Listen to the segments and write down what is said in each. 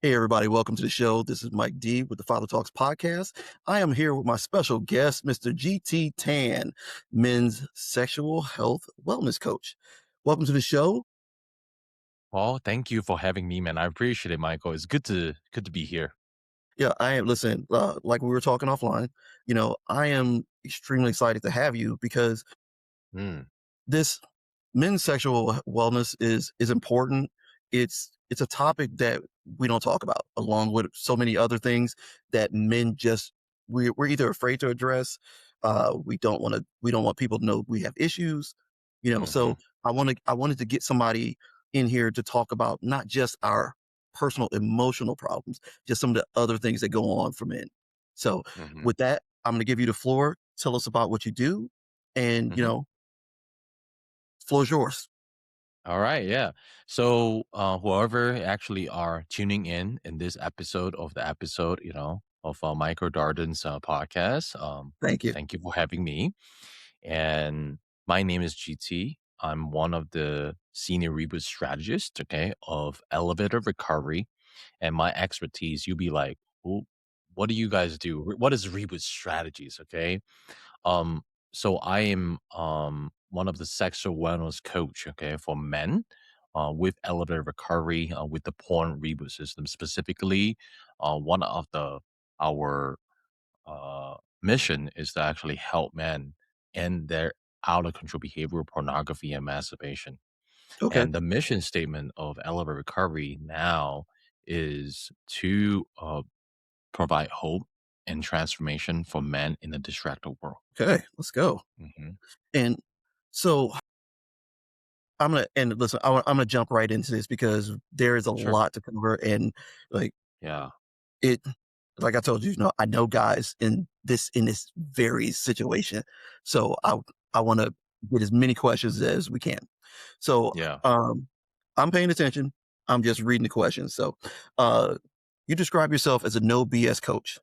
Hey, everybody, welcome to the show. This is Mike D with the Father Talks podcast. I am here with my special guest, Mr. GT Tan, men's sexual health wellness coach. Welcome to the show. Well, thank you for having me, man. I appreciate it, Michael. It's good to be here. Yeah, I am, listen, like we were talking offline, I am extremely excited to have you because Mm, this men's sexual wellness is important. It's a topic that we don't talk about, along with so many other things that men just we're either afraid to address. We don't want people to know we have issues. mhm, So I wanted to get somebody in here to talk about not just our personal emotional problems, just some of the other things that go on for men. So mhm, with that, I'm going to give you the floor. Tell us about what you do, and mhm. floor's yours. All right, yeah. So, whoever actually are tuning in this episode of the episode, of Michael Darden's podcast, Thank you. thank you for having me. And my name is GT. I'm one of the senior reboot strategists, okay, of Elevator Recovery. And my expertise, you'll be like, "Who? What do you guys do? What is reboot strategies?" Okay. Um, so I am one of the sexual wellness coach, okay, for men, with elevator recovery, with the porn reboot system specifically. One of our mission is to actually help men end their out of control behavioral pornography and masturbation. Okay. And the mission statement of elevator recovery now is to provide hope and transformation for men in a distracted world. Okay. Let's go. Mhm. And so and listen, I'm gonna jump right into this because there is a Sure. lot to cover, and like Yeah. it, like I told you, I know guys in this very situation. So I want to get as many questions as we can. So Yeah. I'm paying attention. I'm just reading the questions. So uh, you describe yourself as a no BS coach.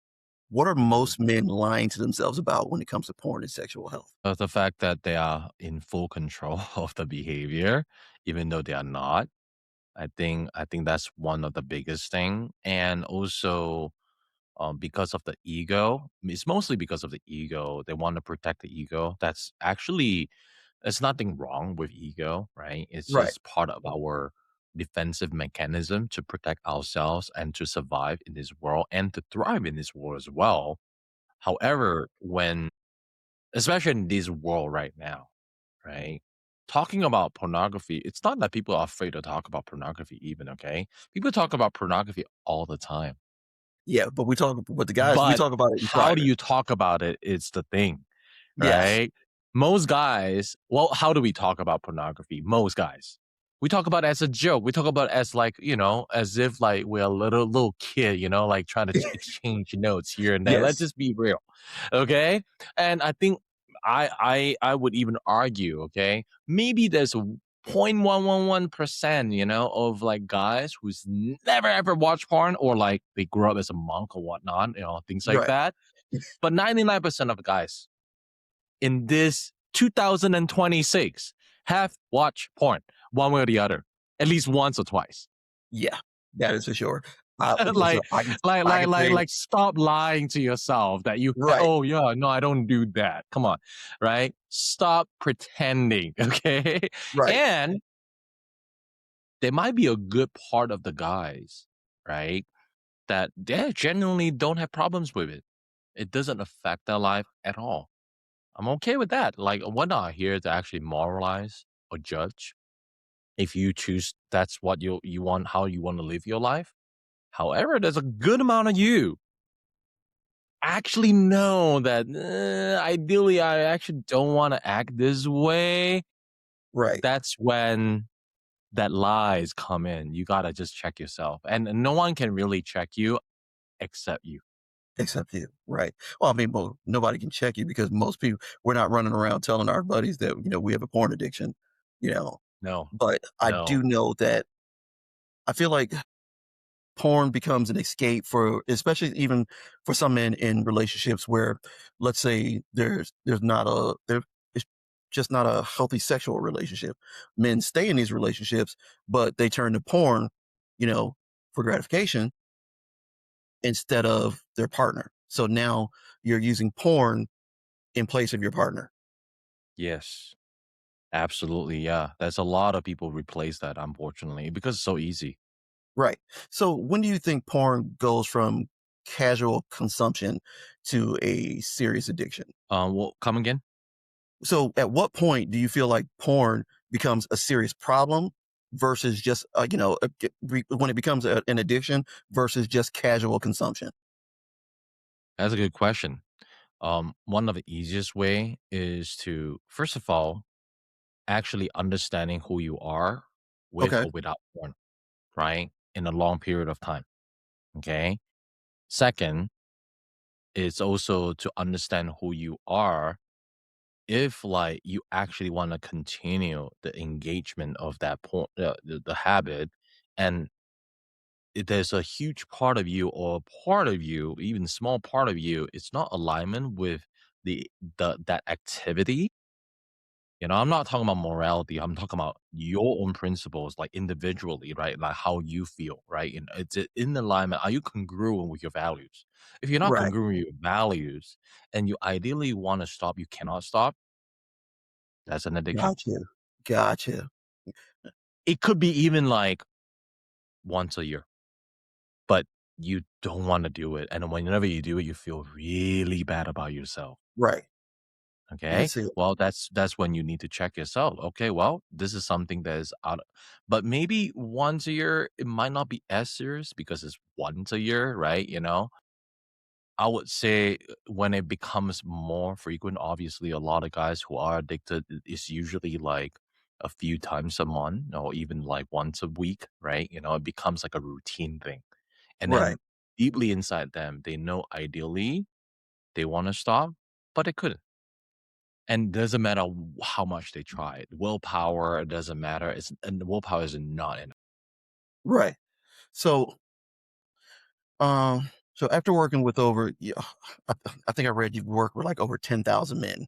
What are Mhm. most men lying to themselves about when it comes to porn and sexual health? The fact that they are in full control of the behavior, even though they are not, I think that's one of the biggest thing. And also, because of the ego, it's mostly because of the ego. They want to protect the ego. That's actually there's nothing wrong with ego, right? It's Right. just part of our defensive mechanism to protect ourselves and to survive in this world and to thrive in this world as well. However, when especially in this world right now, right? Talking about pornography, it's not that people are afraid to talk about pornography even, okay? People talk about pornography all the time. Yeah, but the guys, we But talk about it in how do private. you talk about it is the thing, Yes. right? Most guys, well, how do we talk about pornography? Most guys. We talk about it as a joke. We talk about it as like, as if like we're a little kid, like trying to exchange notes here and there. Let's Yes. just be real. Okay? And I think I would even argue, okay, maybe there's a 0.111%, of like guys who's never ever watched porn or like they grew up as a monk or whatnot, things like Right. that. But 99% of the guys in this 2026 have watched porn one way or the other, at least once or twice. Yeah, that is for sure. Listen, like, I can like, I like, can like, say like, stop lying to yourself that right, oh yeah, no, I don't do that. Come on, right? Stop pretending, okay? right. And there might be a good part of the guys, right, that they genuinely don't have problems with it. It doesn't affect their life at all. I'm okay with that. Like, we're not here to actually moralize or judge. If you choose that's what you want, how you want to live your life. However, there's a good amount of you actually know that ideally I actually don't want to act this way. Right. That's when that lies come in. You gotta just check yourself, and no one can really check you except you. Except you, right. Well, I mean, well, nobody can check you because most people we're not running around telling our buddies that, we have a porn addiction, you know? No, But I do no. know that I feel like porn becomes an escape for especially even for some men in relationships where, let's say there it's just not a healthy sexual relationship. Men stay in these relationships, but they turn to porn, you know, for gratification. instead of their partner. So now you're using porn in place of your partner. Yes. Absolutely, yeah. There's a lot of people replace that, unfortunately, because it's so easy. Right. So when do you think porn goes from casual consumption to a serious addiction? Well, come again? So at what point do you feel like porn becomes a serious problem versus just, when it becomes an addiction versus just casual consumption? That's a good question. One of the easiest way is to, first of all, actually understanding who you are with Okay. or without porn, right? In a long period of time. Okay. Second is also to understand who you are if like you actually want to continue the engagement of that point, the habit, and there's a huge part of you or a part of you, even small part of you, it's not alignment with the that activity. I'm not talking about morality. I'm talking about your own principles, like individually, right? Like how you feel, right? And it's in alignment. Are you congruent with your values? If you're not Right. congruent with your values and you ideally want to stop, you cannot stop, that's an addiction. Gotcha. Gotcha. It could be even like once a year, but you don't want to do it. And whenever you do it, you feel really bad about yourself. Right. Okay. That's it. Well, that's when you need to check yourself. Okay, well, this is something that is out but maybe once a year, it might not be as serious because it's once a year, right? I would say when it becomes more frequent, obviously a lot of guys who are addicted is usually like a few times a month or even like once a week, right? It becomes like a routine thing. And Right. then deeply inside them, they know ideally they want to stop, but they couldn't. And doesn't matter how much they try. Willpower, it doesn't matter. And willpower is not enough. Right. So, so after working with over, yeah, I, I think I read you've worked with like over 10,000 men,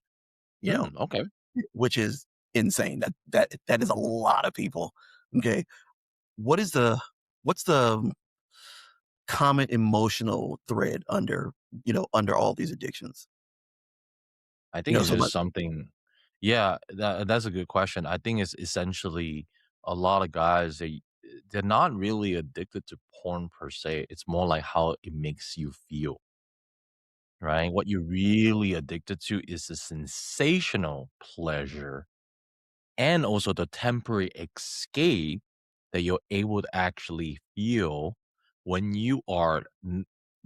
you know, Okay. which is insane. That is a lot of people. Okay. What is the, what's the common emotional thread under all these addictions? I think it's So just like, something. Yeah, that's a good question. I think it's essentially a lot of guys, they're not really addicted to porn per se. It's more like how it makes you feel, right? What you're really addicted to is the sensational pleasure and also the temporary escape that you're able to actually feel when you are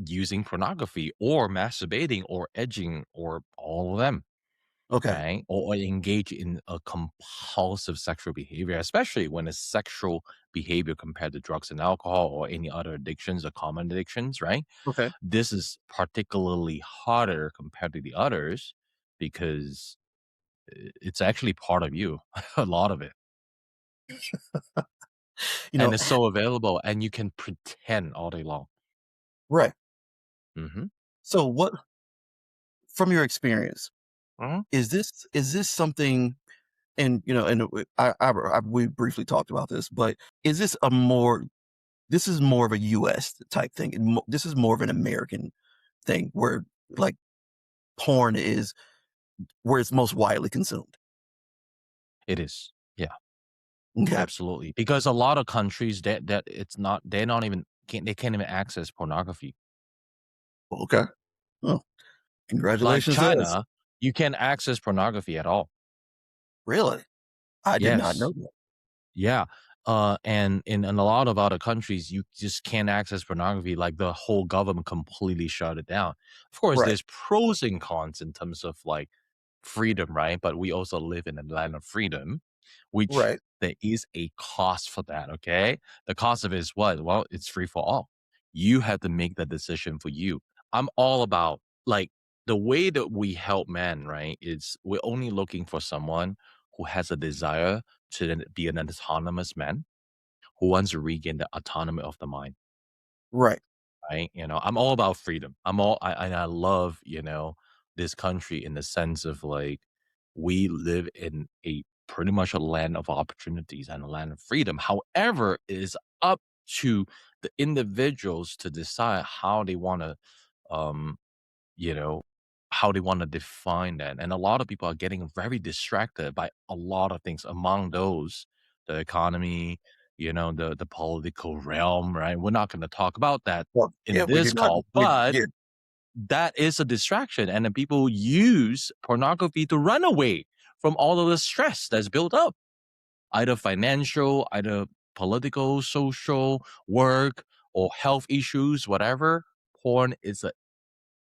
using pornography or masturbating or edging or all of them, okay. right? Or engage in a compulsive sexual behavior, especially when it's sexual behavior compared to drugs and alcohol or any other addictions or common addictions, right? Okay. This is particularly harder compared to the others because it's actually part of you, a lot of it. You And know, it's so available, and you can pretend all day long. right. Mhm. So what, from your experience, Mhm. is this something, and we briefly talked about this, but is this a more this is more of a US type thing, and this is more of an American thing where like porn is where it's most widely consumed. It is. Yeah, Okay. absolutely. Because a lot of countries that it's not they're not even they can't even access pornography. Okay. Oh, Like congratulations to us. China, you can't access pornography at all. Really? I did not know Yes. that. Yeah. And in a lot of other countries, you just can't access pornography. Like the whole government completely shut it down. Of course, Right. there's pros and cons in terms of like freedom, right? But we also live in a land of freedom, which Right. there is a cost for that. Okay. The cost of it is what? Well, it's free for all. You have to make that decision for you. I'm all about like the way that we help men, right? Is we're only looking for someone who has a desire to then be an autonomous man who wants to regain the autonomy of the mind, Right. right? I'm all about freedom. And I love, this country in the sense of like we live in a pretty much a land of opportunities and a land of freedom. However, it is up to the individuals to decide how they want to, um, you know, how they want to define that. And a lot of people are getting very distracted by a lot of things. Among those, the economy, the political realm, right? We're not going to talk about that Well, in yeah, this call, but yeah, that is a distraction. And then people use pornography to run away from all of the stress that's built up, either financial, either political, social, work, or health issues, whatever. Porn is a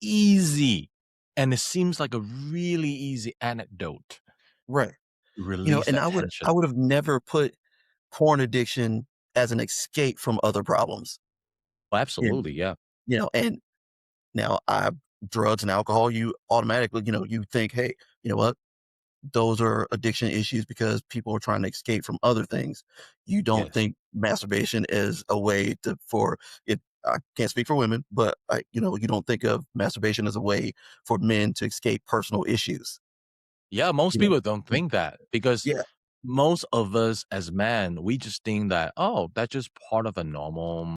easy, and it seems like a really easy anecdote right. to You know, release and that I tension. would have never put porn addiction as an escape from other problems. Oh, You absolutely, yeah. you know, and now I drugs and alcohol, you automatically, you think, hey, you know what? Those are addiction issues because people are trying to escape from other things. You don't Yes. think masturbation is a way to for it. I can't speak for women, but you don't think of masturbation as a way for men to escape personal issues. Yeah, most You know, people don't think that because yeah, most of us as men, we just think that, oh, that's just part of a normal,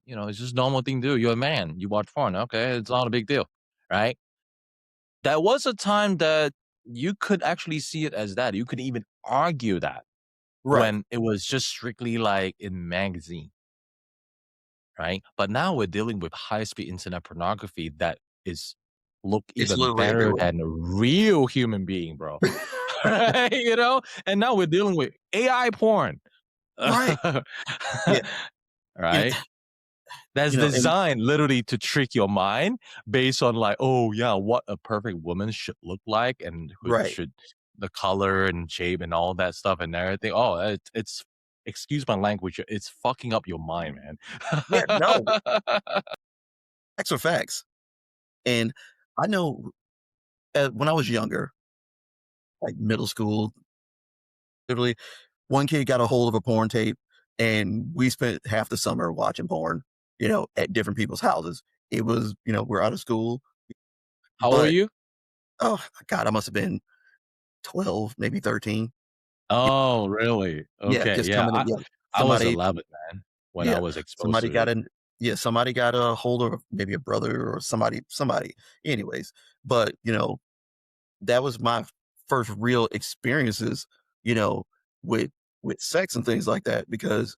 it's just normal thing to do. You're a man, you watch porn. Okay, it's not a big deal, right? There was a time that you could actually see it as that. You could even argue that right. when it was just strictly like in magazine, right? But now we're dealing with high-speed internet pornography that is look It's even literally better everywhere. than a real human being, bro. Right? And now we're dealing with AI porn. Right. Yeah. And Right? That's and designed literally to trick your mind based on like, oh yeah, what a perfect woman should look like and who right. should the color and shape and all that stuff and everything. Oh, it's excuse my language, it's fucking up your mind, Yeah. man. No, facts are facts. And I know when I was younger, like middle school, literally one kid got a hold of a porn tape, and we spent half the summer watching porn, at different people's houses. It was, we're out of school, How old are but you? oh God, I must have been 12, maybe 13. Yeah, Oh, really? yeah, Okay, just yeah. coming in. I Yeah, I was somebody, 11, man, when I yeah, was exposed somebody to got it. in. Yeah, somebody got a hold of maybe a brother or somebody. Anyways, but that was my first real experiences, you know, with sex and things like that because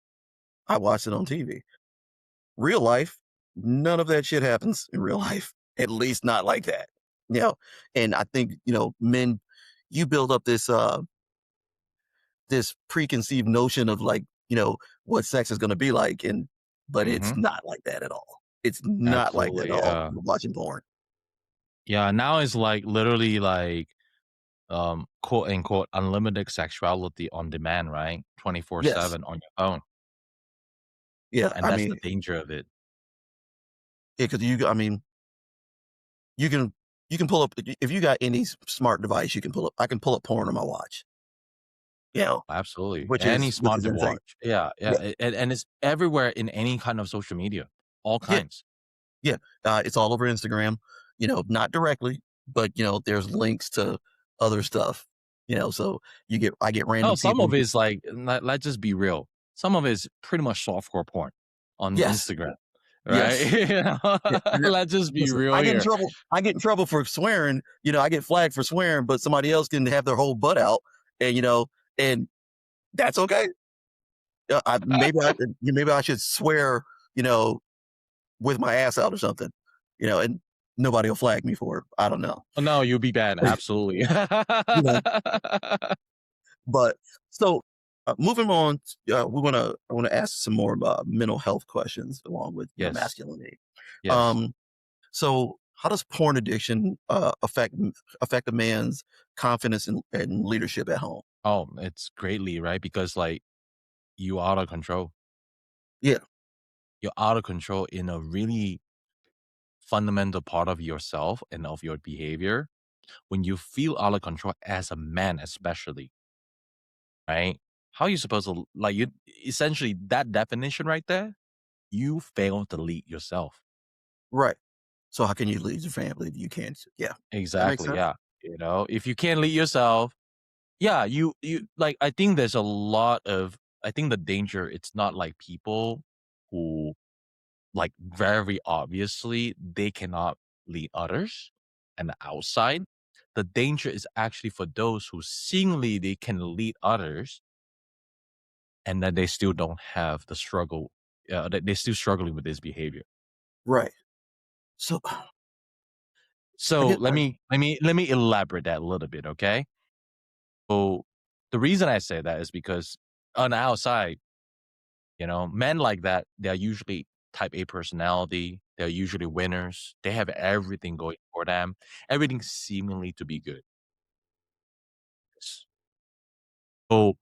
I watched it on TV. Real life, none of that shit happens in real life, at least not like that. You know, and I think, men, you build up this preconceived notion of like, what sex is gonna be like, but it's Mhm. not like that at all. It's not like that at Absolutely, all. yeah. You're watching porn. Yeah, now it's like literally like, quote unquote, "unlimited sexuality on demand," right? Yes. 24/7 on your phone, Yeah. and I that's mean, the danger of it. yeah, because I mean, you can pull up if you got any smart device, you can pull up. I can pull up porn on my watch. You know, Absolutely. which Any is smart insane. watch. Yeah, Yeah. yeah, and it's everywhere in any kind of social media, all Yeah. kinds. Yeah, it's all over Instagram, not directly, but, there's links to other stuff, so I get Oh, random some people. of it's like, let's just be real. Some of it's pretty much softcore porn on Yes, Instagram, right? yes. Yeah, Let's just be listen, real here. I get in trouble for swearing, I get flagged for swearing, but somebody else can have their whole butt out and, and that's okay. Maybe I should swear, you know, with my ass out or something, and nobody will flag me for it. I don't know. Oh, no, you'll be banned, absolutely. You know But so, moving on, I wanna ask some more about mental health questions along with, Yes, masculinity. yes. Um, so how does porn addiction, affect a man's confidence and leadership at home? Oh, it's greatly, right? Because, like, you out of control. Yeah, You're out of control in a really fundamental part of yourself and of your behavior. When you feel out of control as a man especially, right? How are you supposed to like, you essentially, that definition right there, you fail to lead yourself. right. So how can you lead your family if you can't? Yeah, that makes Exactly, sense. yeah. If you can't lead yourself, yeah, you like, I think there's a lot of I think the danger, it's not like people. who, like, very obviously, they cannot lead others and the outside. The danger is actually for those who seemingly they can lead others and that they still don't have the struggle, that they're still struggling with this behavior. Right. So I So get let me elaborate that a little bit, okay? So the reason I say that is because on the outside, men like that, they're usually type A personality. They're usually winners. They have everything going for them. Everything seemingly to be good. So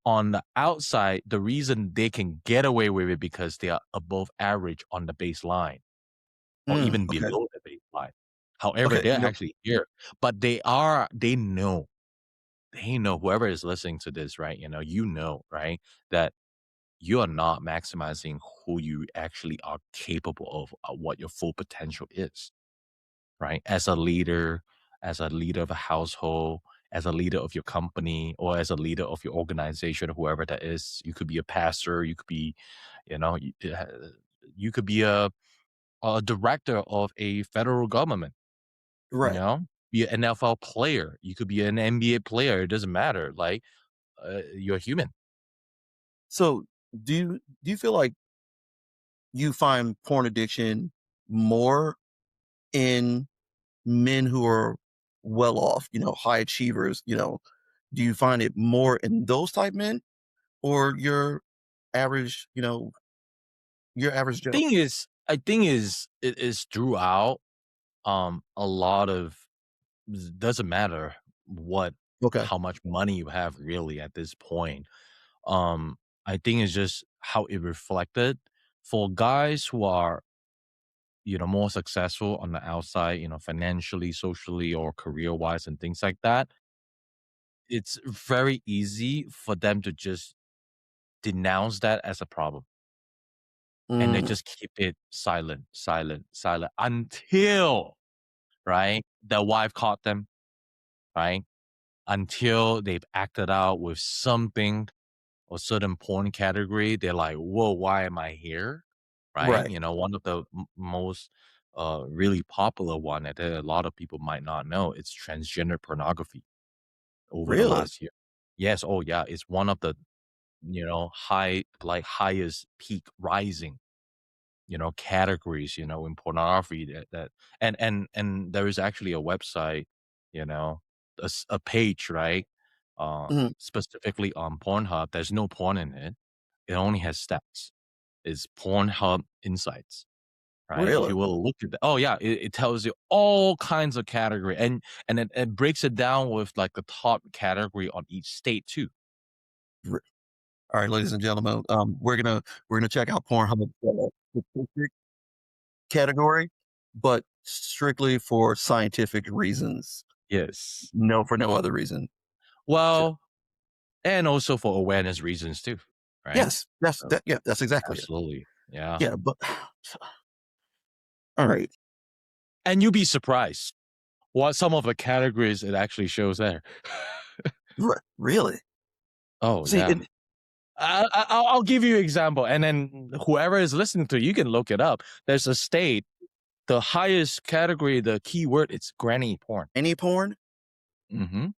on the outside, the reason they can get away with it because they are above average on the baseline or even okay. below the baseline. However, Okay. they're actually here, but they know whoever is listening to this, right? Right? That you are not maximizing who you actually are capable of, what your full potential is, right? As a leader of a household, as a leader of your company, or as a leader of your organization, whoever that is. You could be a pastor, you could be, you know, you could be a director of a federal government, you Right. know, be an NFL player, you could be an NBA player. It doesn't matter. Like, you're human. So do you feel like you find porn addiction more in men who are well off, high achievers, do you find it more in those type men or average, your average Joe? I think it is throughout. A lot of doesn't matter what Okay. how much money you have really at this point. Um, I think it's just how it reflected for guys who are, more successful on the outside, financially, socially, or career wise and things like that. It's very easy for them to just denounce that as a problem. And they Mm, just keep it silent, silent, silent until, right, their wife caught them, right? Until they've acted out with something or certain porn category, they're like, "Whoa, why am I here?" Right? right. One of the most really popular one that a lot of people might not know, it's transgender pornography over the Really? last year. Yes, oh yeah, it's one of the highest peak rising categories, in pornography that and there is actually a website, a page, right? Mhm. Specifically on Pornhub. There's no porn in it. It only has stats. It's Pornhub Insights, right? If Really? you will look at the oh yeah, it tells you all kinds of category and it breaks it down with like the top category on each state too. R All right, ladies and gentlemen, we're gonna check out Pornhub, specific category, but strictly for scientific reasons. Yes. No, for no other reason. Ju Well, and also for awareness reasons too, right? Yes, that's So, that yeah, that's exactly it. absolutely. Yeah. Yeah, but all right. And you'll be surprised what some of the categories it actually shows there. Really? Oh, See, yeah. I'll give you an example, and then whoever is listening to you can look it up. There's a state, the highest category, the keyword, it's granny porn. any porn? Mhm.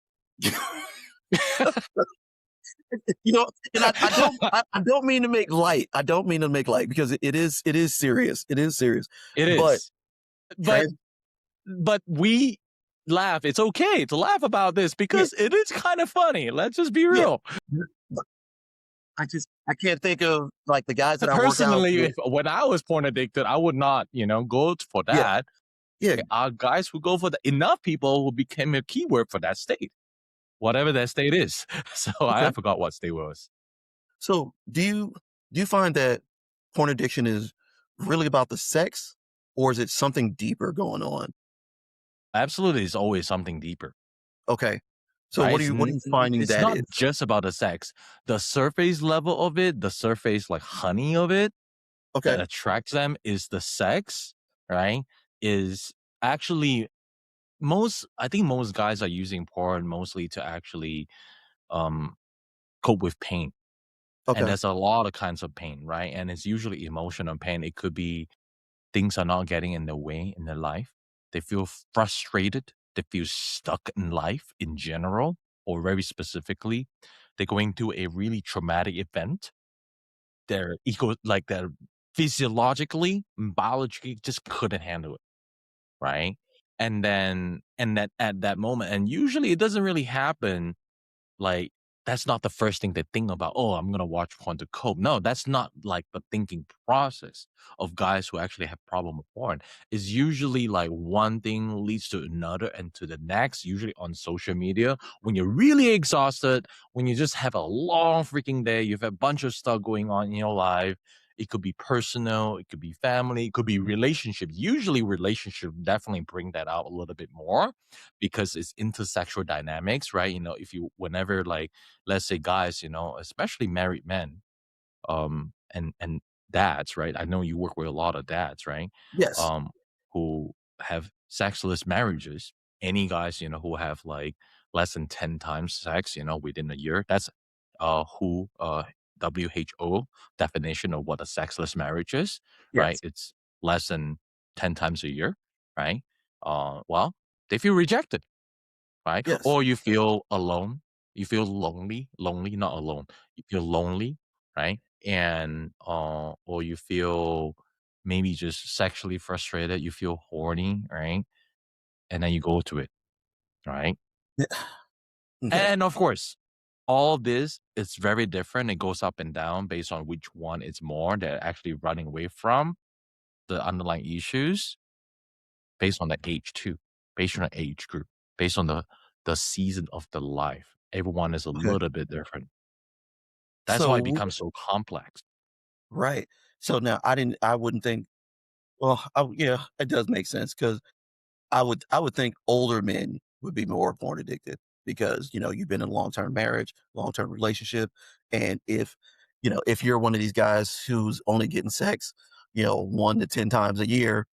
You know, and I don't mean to make light. I don't mean to make light because it is serious. It is serious. It But is. But trans but we laugh. It's okay to laugh about this yeah, because it is kind of funny. Let's just be yeah. real. But I can't think of like the guys that I work out Personally, with. if when I was porn addicted, I would not, go for Yeah, that. yeah. There are guys who go for the enough people who became a keyword for that state, whatever that state is. So I Okay. forgot what state it was. So do you find that porn addiction is really about the sex, or is it something deeper going on? Absolutely, it's always something deeper, Okay. So right? what are you finding It's that not is? just about the sex. The surface level of it, the surface like honey of it that Okay. attracts them is the sex, right? Is actually I think most guys are using porn mostly to actually um cope with pain. and Okay. there's a lot of kinds of pain, right? And it's usually emotional pain. It could be things are not getting in their way in their life. They feel frustrated. They feel stuck in life in general, or very specifically, they're going through a really traumatic event. Their ego, like their physiologically, biologically, just couldn't handle it, right? And that at that moment, and usually it doesn't really happen like, that's not the first thing they think about, "Oh, I'm gonna watch porn to cope." No, that's not, like, the thinking process of guys who actually have problem with porn. It's usually, like, one thing leads to another and to the next, usually on social media. When you're really exhausted, when you just have a long freaking day, you've a bunch of stuff going on in your life. It could be personal, it could be family, it could be relationship. Usually, relationship definitely bring that out a little bit more because it's intersexual dynamics, right? You know, if you whenever like let's say guys, you know, especially married men, and dads, right? I know you work with a lot of dads, right? Yes. Um, who have sexless marriages. Any guys, you know, who have like less than 10 times sex, you know, within a year. That's who WHO definition of what a sexless marriage is, right? Yes. It's less than 10 times a year, right? Well, they feel rejected, right? Yes. Or you feel alone. You feel lonely, not alone. You feel lonely, right? And or you feel maybe just sexually frustrated. You feel horny, right? And then you go to it, right? Yeah. Okay. And of course, all this is very different. It goes up and down based on which one is more. They're actually running away from the underlying issues based on the age too, based on the age group, based on the season of the life. Everyone is a Okay. little bit different. That's why it So becomes so complex. right. So now I wouldn't think, well, yeah, it does make sense because I would think older men would be more porn addicted because, you've been in a long-term marriage, long-term relationship, and if you're one of these guys who's only getting sex, 1 to 10 times a year,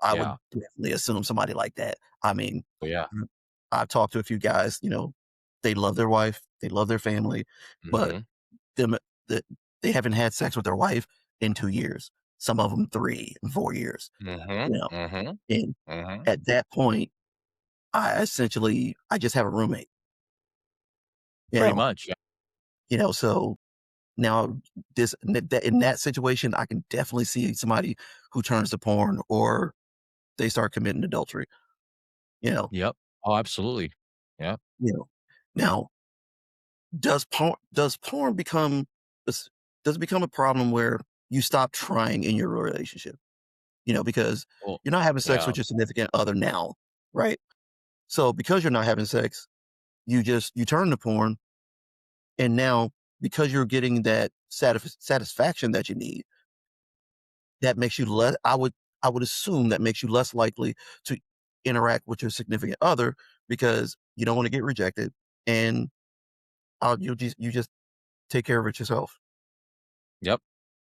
I would Yeah. definitely assume somebody like that. I mean, Oh, yeah. mm, I've talked to a few guys, they love their wife, they love their family, but Mhm. them that they haven't had sex with their wife in 2 years, some of them 3 and 4 years, Mhm. you know, Mhm. and Mhm. at that point I just have a roommate, you Pretty know much, yeah. so now in that situation, I can definitely see somebody who turns to porn or they start committing adultery, you know Yep. Oh, absolutely. Yeah. you know. Now, does porn become this does it become a problem where you stop trying in your relationship? Because Well, you're not having sex yeah. with your significant other now, right? So because you're not having sex, you turn to porn, and now because you're getting that satisfaction that you need, that makes you less. I would assume that makes you less likely to interact with your significant other because you don't want to get rejected, and you just take care of it yourself. Yep.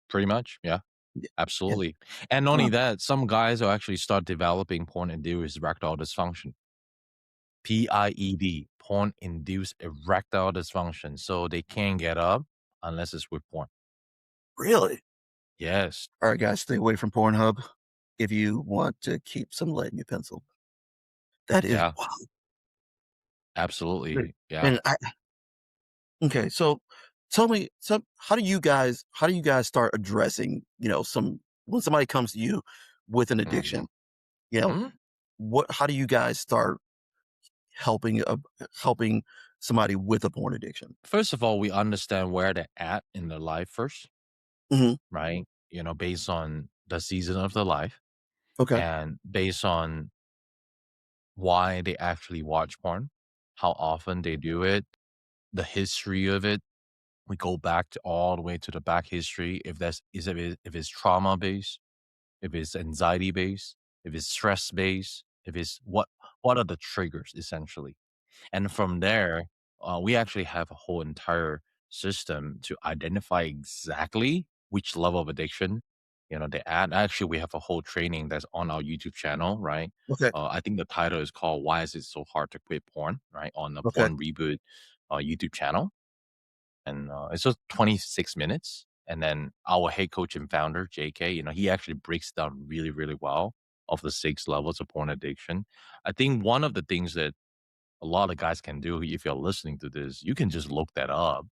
Pretty much, yeah. Yeah, yeah. Absolutely. And not only Huh. that, some guys will actually start developing porn-induced erectile dysfunction. PIED, porn-induced erectile dysfunction. So they can't get up unless it's with porn. Really? Yes. All right, guys, stay away from Pornhub if you want to keep some lead in your pencil. That is Yeah. wow. Absolutely. Yeah. And okay, so tell me, how do you guys start addressing, some when somebody comes to you with an Mhm. addiction, you know, Mhm. how do you guys start helping helping somebody with a porn addiction? First of all, we understand where they're at in their life first, Mhm. right? You know, based on the season of their life Okay. and based on why they actually watch porn, how often they do it, the history of it. We go back to all the way to the back history. If it's trauma based, if it's anxiety based, if it's stress based, if it's what are the triggers essentially. And from there, we actually have a whole entire system to identify exactly which level of addiction, you know, they add. Actually, we have a whole training that's on our YouTube channel, right? Okay. I think the title is called "Why Is It So Hard to Quit Porn?" Right on the Okay. Porn Reboot YouTube channel. and it's just 26 minutes. And then our head coach and founder, JK, he actually breaks down really, really well of the 6 levels of porn addiction. I think one of the things that a lot of guys can do, if you're listening to this, you can just look that up,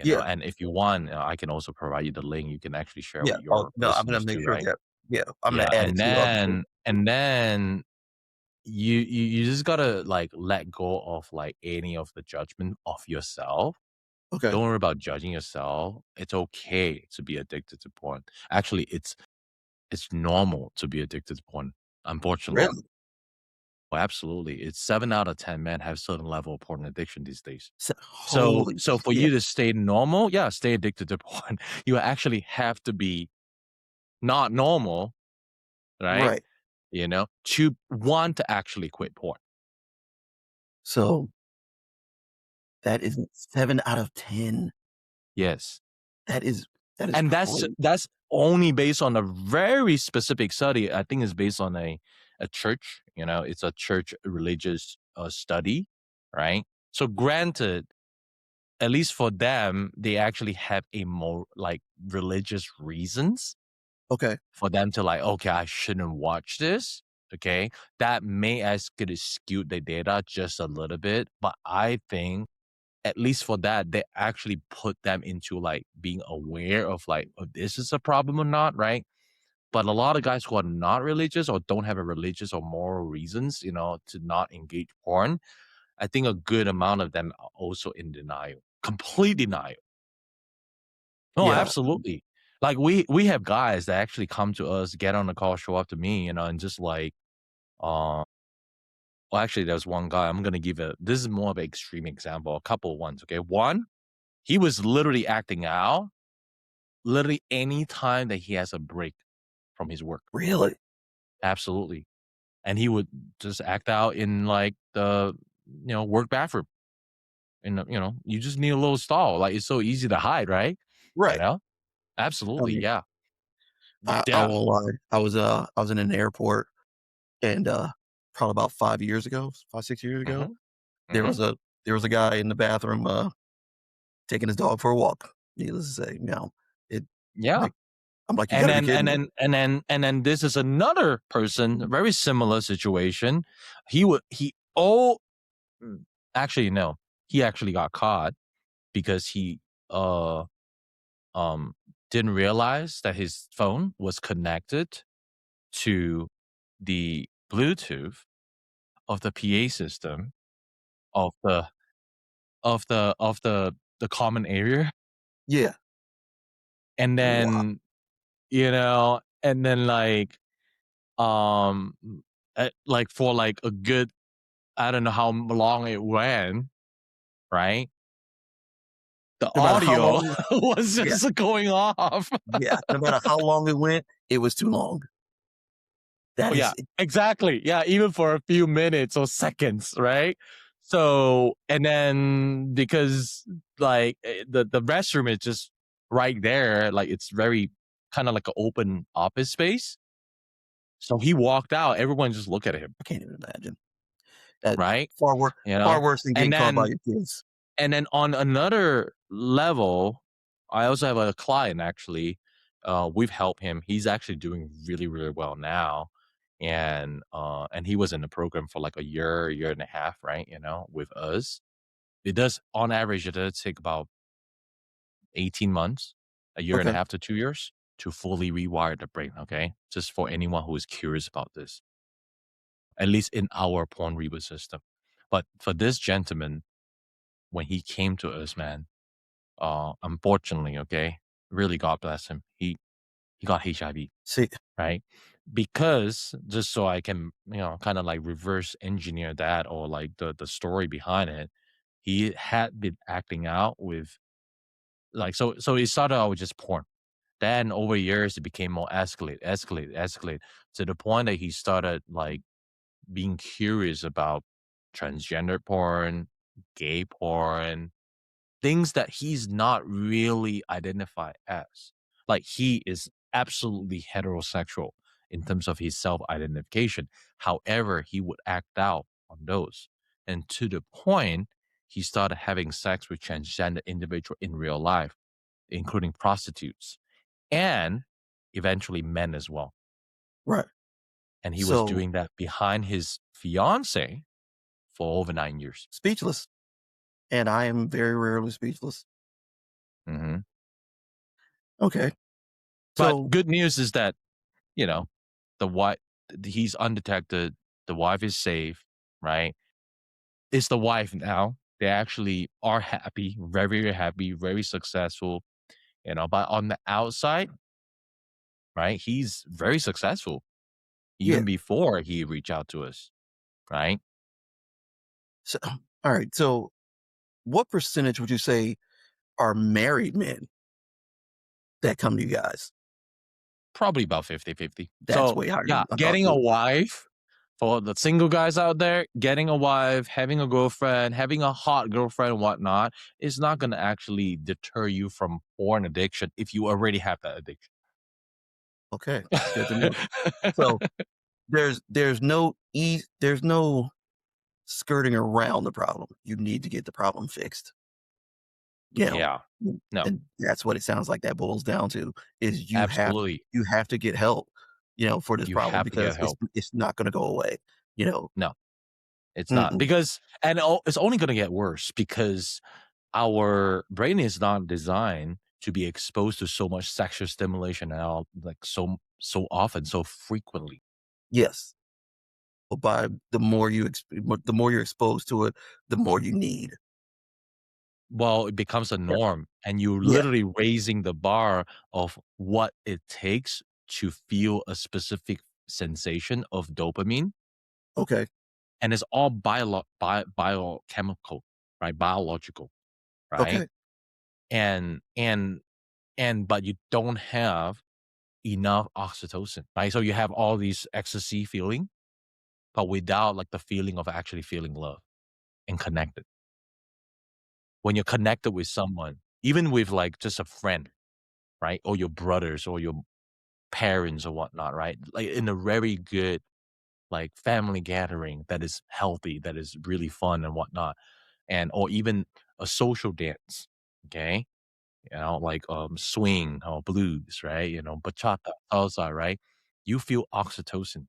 Yeah, and if you want, I can also provide you the link. You can actually share yeah. with Oh, your no, I'm gonna listeners make too, sure right? that yeah, I'm gonna Yeah, add it and to the then you just gotta like let go of like any of the judgment of yourself. okay. Don't worry about judging yourself. It's okay to be addicted to porn. Actually, it's normal to be addicted to porn, unfortunately. Really? Well, absolutely. It's 7 out of 10 men have certain level of porn addiction these days. So Holy so for shit. you to stay normal, yeah, stay addicted to porn, you actually have to be not normal, right? Right. To want to actually quit porn. So that is 7 out of 10. Yes. That is that is And crazy. that's only based on a very specific study. I think it's based on a church, it's a church religious study, right? So granted, at least for them, they actually have a more like religious reasons Okay. for them to like, okay, I shouldn't watch this. Okay. That may as good as skew the data just a little bit. But I think at least for that, they actually put them into like being aware of like, oh, this is a problem or not, right? But a lot of guys who are not religious or don't have a religious or moral reasons, to not engage porn, I think a good amount of them are also in denial, complete denial. No, Yeah. absolutely. Like we have guys that actually come to us, get on the call, show up to me, and just like, uh, well, actually, there's one guy. I'm gonna give this is more of an extreme example, a couple ones. Okay, one, he was literally acting out, literally any time that he has a break from his work. Really? Absolutely, and he would just act out in like the work bathroom. And you just need a little stall. Like it's so easy to hide, right? You Right. know, I absolutely, mean, yeah, I yeah. won't lie. I was in an airport and, probably about 5 years ago, 5, 6 years ago, Hmm. there Hmm. was a there was a guy in the bathroom, taking his dog for a walk. Needless to say, it Yeah. like, I'm like, "You And gotta be then kidding and me." then and then and then this is another person, a very similar situation. He mm, actually no, he actually got caught because he uh um didn't realize that his phone was connected to the Bluetooth of the PA system of the common area. Yeah. And Wow. then, and then um like for like a good, I don't know how long it went, right? The No matter how audio long was yeah, just going off. yeah, no matter how long it went, it was too long. Oh That yeah, is exactly. Yeah, even for a few minutes or seconds, right? So, and then because like the restroom is just right there, like it's very kind of like an open office space. So he walked out. Everyone just looked at him, I can't even imagine. That right? far worse You far know, worse than and getting caught by then your kids. And then on another level, I also have a client actually. We've helped him. He's actually doing really, really well now. And he was in the program for like a year and a half, right? With us. It does on average it does take about 18 months, a year and a Okay. half to 2 years to fully rewire the brain. Okay. Just for anyone who is curious about this. At least in our porn reboot system. But for this gentleman, when he came to us, man, unfortunately, okay, really God bless him. He got HIV, See right? Because just so I can, kind of like reverse engineer that or like the story behind it, he had been acting out with like so it started out with just porn. Then over years it became more escalate to the point that he started like being curious about transgender porn, gay porn, things that he's not really identified as. Like he is absolutely heterosexual in terms of his self-identification. However, he would act out on those. And to the point, he started having sex with transgender individual in real life, including prostitutes and eventually men as well. Right. And he was So doing that behind his fiance for over 9 years. speechless. And I am very rarely speechless. Mhm. Okay. But So good news is that, you know, the wife he's undetected, the wife is safe, right? It's the wife now. They actually are happy, very, very happy, very successful, but on the outside, right, he's very successful yeah. even before he reached out to us, right? So, all right. So what percentage would you say are married men that come to you guys? Probably about 50-50. That's So, way higher yeah, than I thought getting a too. wife for the single guys out there, getting a wife, having a girlfriend, having a hot girlfriend and whatnot is not gonna actually deter you from porn addiction if you already have that addiction. Okay. Good to know. So there's no skirting around the problem. You need to get the problem fixed. You know, Yeah. No, and that's what it sounds like that boils down to is absolutely. you have to get help, for this You problem have to get because help. it's not gonna go away, you know? No, it's not Mm-mm. because it's only gonna get worse because our brain is not designed to be exposed to so much sexual stimulation and all like so often, so frequently. Yes. But by the more you're exposed to it, the more you need. Well, it becomes a Yeah. norm and you're Yeah. literally raising the bar of what it takes to feel a specific sensation of dopamine, Okay. and it's all biochemical, right? Biological, right? Okay. And and but you don't have enough oxytocin, right? So you have all these ecstasy feeling, but without like the feeling of actually feeling love and connected. When you're connected with someone, even with like just a friend, right? Or your brothers or your parents or whatnot, right? Like in a very good like family gathering that is healthy, that is really fun and whatnot. And or even a social dance. Okay. Like swing or blues, right? Bachata, salsa, right? You feel oxytocin.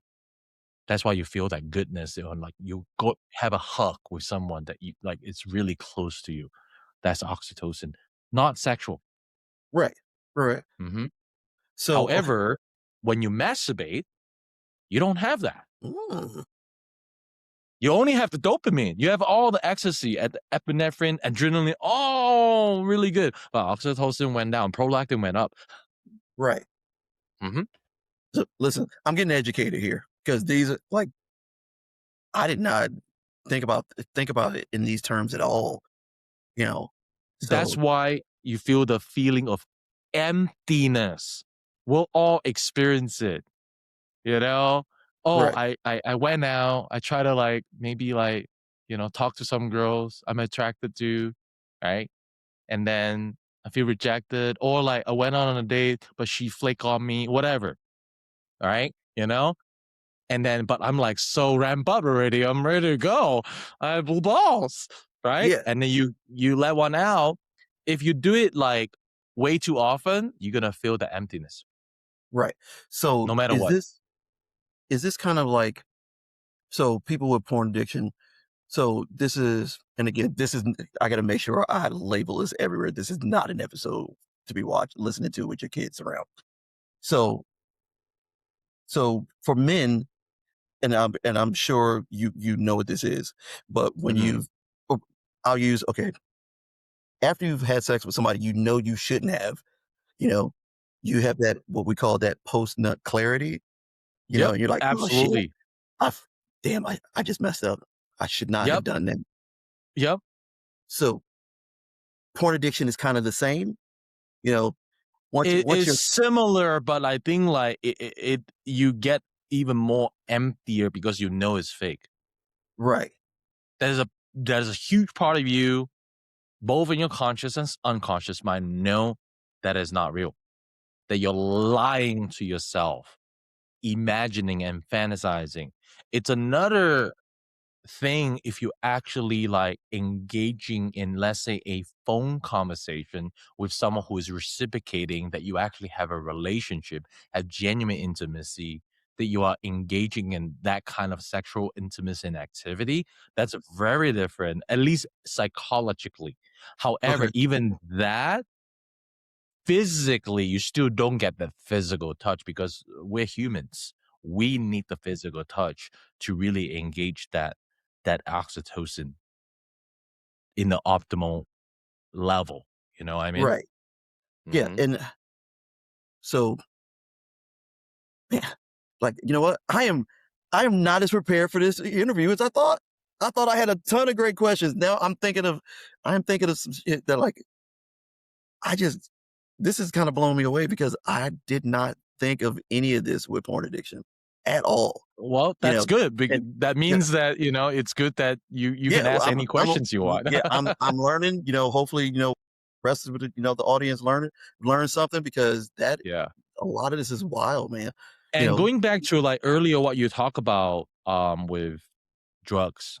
That's why you feel that goodness, like you go have a hug with someone that you like it's really close to you. That's oxytocin, not sexual. Right. Right. Mhm. So, okay. However, when you masturbate, you don't have that. Mm, You only have the dopamine. You have all the ecstasy, epinephrine, adrenaline, all really good. But oxytocin went down, prolactin went up. right. Mhm. So, listen, I'm getting educated here because these are like I did not think about it in these terms at all, you know. That's So, why you feel the feeling of emptiness. We'll all experience it, you know? Oh, right. I went out, I try to like maybe like, talk to some girls I'm attracted to, right? And then I feel rejected, or like I went on a date, but she flaked on me, whatever, all right? And then, but I'm like so ramped up already. I'm ready to go. I have blue balls, right? Yeah. And then you let one out. If you do it like way too often, you're gonna feel the emptiness, Right. So, no matter what. is this kind of like so people with porn addiction. So this is, and again, this is, I got to make sure I label this everywhere. This is not an episode to be watched, listening to with your kids around. So, so for men, and I'm sure you know what this is, but when Mhm. you've, oh, I'll use, okay, after you've had sex with somebody you shouldn't have, you know, you have that, what we call that post nut clarity, Yep, and you're like, oh shit, absolutely. damn, I just messed up. I should not have Yep, done that. yep. So porn addiction is kind of the same, you know, It once is you're similar, but I think like it you get even more emptier because you know it's fake. right, There's a huge part of you, both in your conscious and unconscious mind, know that is not real. That you're lying to yourself, imagining and fantasizing. It's another thing if you actually like engaging in, let's say, a phone conversation with someone who is reciprocating that you actually have a relationship, have genuine intimacy, that you are engaging in that kind of sexual intimacy and activity. That's very different, at least psychologically. However, Okay. even that, physically, you still don't get the physical touch because we're humans. We need the physical touch to really engage that oxytocin in the optimal level. You know what I mean? Right. Yeah. Mhm. And so, man, like, you know what? I am not as prepared for this interview as I thought. I thought I had a ton of great questions. Now I'm thinking of some shit that like I just this is kind of blowing me away because I did not think of any of this with porn addiction at all. Well, You that's know, good. and That yeah, means that, it's good that you can yeah, well, ask any questions you want. yeah, I'm learning. Hopefully, rest of the audience learn something because that Yeah. a lot of this is wild, man. You And know, going back to, like, earlier what you talk about, with drugs